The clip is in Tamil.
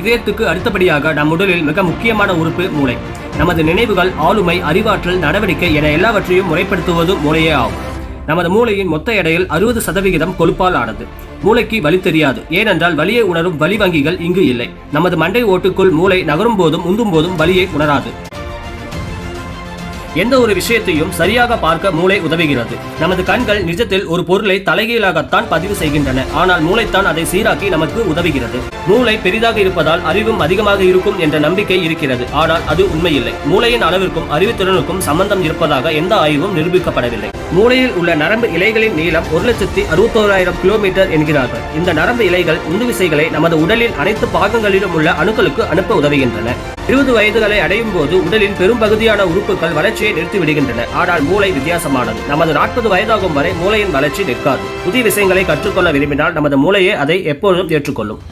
இதயத்துக்கு அடுத்தபடியாக நம் உடலில் மிக முக்கியமான உறுப்பு மூளை. நமது நினைவுகள், ஆளுமை, அறிவாற்றல், நடவடிக்கை என எல்லாவற்றையும் முறைப்படுத்துவது மூளையே ஆகும். நமது மூளையின் மொத்த எடையில் 60% கொழுப்பால் ஆனது. மூளைக்கு வலி தெரியாது, ஏனென்றால் வலியை உணரும் வலி வங்கிகள் இங்கு இல்லை. நமது மண்டை ஓட்டுக்குள் மூளை நகரும் போதும் உந்தும் போதும் வலியை உணராது. எந்த ஒரு விஷயத்தையும் சரியாக பார்க்க மூளை உதவுகிறது. நமது கண்கள் நிஜத்தில் ஒரு பொருளை தலைகீழாகத்தான் பதிவு செய்கின்றன, ஆனால் மூளைத்தான் அதை சீராக்கி நமக்கு உதவுகிறது. மூளை பெரிதாக இருப்பதால் அறிவும் அதிகமாக இருக்கும் என்ற நம்பிக்கை இருக்கிறது, ஆனால் அது உண்மையில்லை. மூளையின் அளவிற்கும் அறிவுத்திறனுக்கும் சம்பந்தம் இருப்பதாக எந்த ஆய்வும் நிரூபிக்கப்படவில்லை. மூளையில் உள்ள நரம்பு இலைகளின் நீளம் 1,61,000 கிலோமீட்டர் என்கிறார்கள். இந்த நரம்பு இலைகள் உந்துவிசைகளை நமது உடலின் அனைத்து பாகங்களிலும் உள்ள அணுக்களுக்கு அனுப்ப உதவுகின்றன. 20 வயதுகளை அடையும் போது உடலின் பெரும்பகுதியான உறுப்புகள் வளர்ச்சியை நிறுத்திவிடுகின்றன. ஆனால் மூளை வித்தியாசமானது. நமது 40 வயதாகும் வரை மூளையின் வளர்ச்சி நிற்காது. புதிய விஷயங்களை கற்றுக்கொள்ள விரும்பினால் நமது மூளையே அதை எப்பொழுதும் ஏற்றுக்கொள்ளும்.